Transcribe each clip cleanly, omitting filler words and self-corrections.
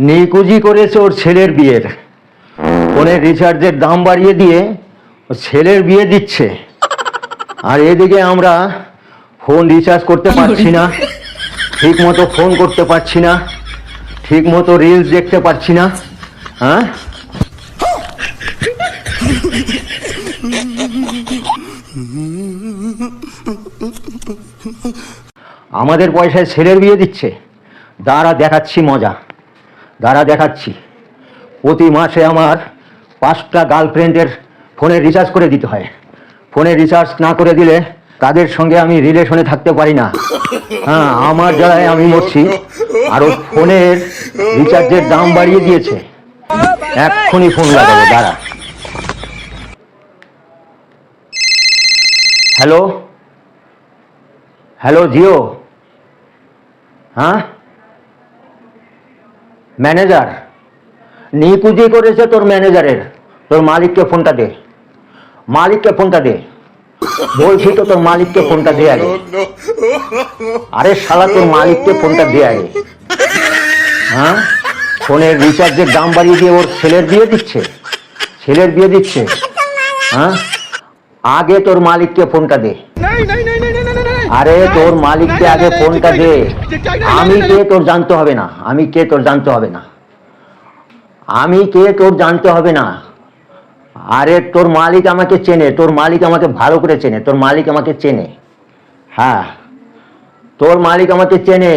নিকুজি করেছে ওর ছেলের বিয়ের, ফোনের রিচার্জের দাম বাড়িয়ে দিয়ে ওর ছেলের বিয়ে দিচ্ছে। আর এদিকে আমরা ফোন রিচার্জ করতে পারছি না, ঠিক মতো ফোন করতে পারছি না, ঠিক মতো রিলস দেখতে পারছি না। হ্যাঁ, আমাদের পয়সায় ছেলের বিয়ে দিচ্ছে। দাঁড়া দেখাচ্ছি মজা, দাঁড়া দেখাচ্ছি। প্রতি মাসে আমার 5টা গার্লফ্রেন্ডের ফোনের রিচার্জ করে দিতে হয়। ফোনে রিচার্জ না করে দিলে তাদের সঙ্গে আমি রিলেশনে থাকতে পারি না। হ্যাঁ, আমার জ্বালায় আমি মরছি, আর ওর ফোনের রিচার্জের দাম বাড়িয়ে দিয়েছে। এক্ষুনি ফোন লাগাবো, দাঁড়া। Hello hello, Jio? হ্যাঁ, ম্যানেজার নিকুজি করেছে তোর ম্যানেজারের। তোর মালিককে ফোনটা দে, মালিককে ফোনটা দে, বলছি তো তোর মালিককে ফোনটা দে আগে। আরে শালা, তোর মালিককে ফোনটা দে আগে। হ্যাঁ, ফোনের রিচার্জের দাম বাড়িয়ে দিয়ে ওর ছেলের বিয়ে দিচ্ছে, ছেলের বিয়ে দিচ্ছে। হ্যাঁ, আগে তোর মালিককে ফোনটা দে। আরে তোর মালিককে আগে ফোনটা দে। আমি কে তোর জানতে হবে না, আমি কে তোর জানতে হবে না, আমি কে তোর জানতে হবে না। আরে তোর মালিক আমাকে চেনে, তোর মালিক আমাকে ভালো করে চেনে, তোর মালিক আমাকে চেনে। হ্যাঁ, তোর মালিক আমাকে চেনে।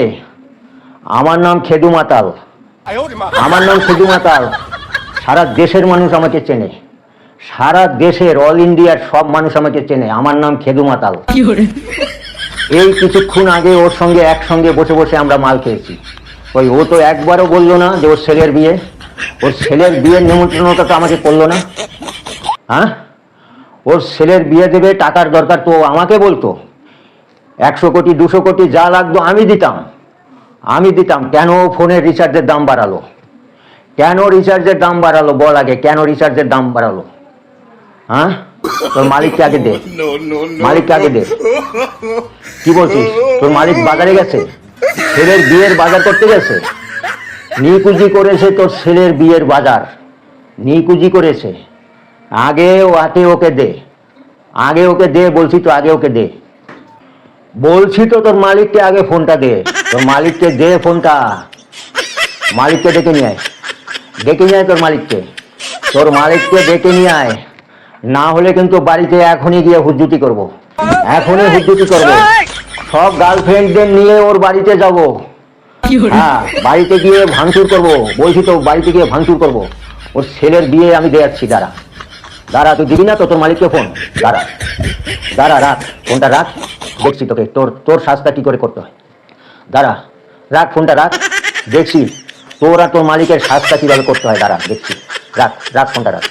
আমার নাম খেদু মাতাল, আমার নাম খেদু মাতাল। সারা দেশের মানুষ আমাকে চেনে, সারা দেশের, অল ইন্ডিয়ার সব মানুষ আমাকে চেনে। আমার নাম খেদু মাতাল। এই কিছুক্ষণ আগে ওর সঙ্গে একসঙ্গে বসে বসে আমরা মাল খেয়েছি। ওই ও তো একবারও বললো না যে ওর ছেলের বিয়ে, ওর ছেলের বিয়ের নিমন্ত্রণটা তো আমাকে করলো না। হ্যাঁ, ওর ছেলের বিয়ে দেবে, টাকার দরকার তো আমাকে বলতো। 100 কোটি 200 কোটি যা লাগতো আমি দিতাম, আমি দিতাম। কেন ফোনের রিচার্জের দাম বাড়ালো? কেন রিচার্জের দাম বাড়ালো বল আগে, কেন রিচার্জের দাম বাড়ালো? হ্যাঁ, তোর মালিককে আগে দে, মালিককে আগে দে। কি বলছিস? তোর মালিক বাজারে গেছে, ছেলের বিয়ের বাজার করতে গেছে। নিকুজি করেছে তোর ছেলের বিয়ের বাজার, নিকুজি করেছে। আগে ওকে দে, আগে ওকে দে বলছি তো, আগে ওকে দে বলছি তো। তোর মালিককে আগে ফোনটা দে, তোর মালিককে দে ফোনটা। মালিককে ডেকে নিয়ে আয়, ডেকে নিয়ে আয় তোর মালিককে, তোর মালিককে ডেকে নিয়ে আয়। না হলে কিন্তু বাড়িতে এখনই গিয়ে হুজ্জুতি করব, এখনই হুজ্জুতি করব। সব গার্লফ্রেন্ডদের নিয়ে ওর বাড়িতে যাব। হ্যাঁ, বাড়িতে গিয়ে ভাঙচুর করব, বলছি তো, বাড়িতে গিয়ে ভাঙচুর করব। ওর ছেলের বিয়ে আমি দেখাচ্ছি। দাঁড়া দাঁড়া, তুই দিবি না তো তোর মালিককে ফোন? দাঁড়া দাঁড়া, রাখ ফোনটা, রাখ। দেখছি তোকে তোর তোর সাজটা কি করে করতে হয়। দাঁড়া, রাখ ফোনটা, রাখ। দেখছি তোর আর তোর মালিকের সাজটা কিভাবে করতে হয়। দাঁড়া দেখছি, রাখ রাখ ফোনটা, রাখ।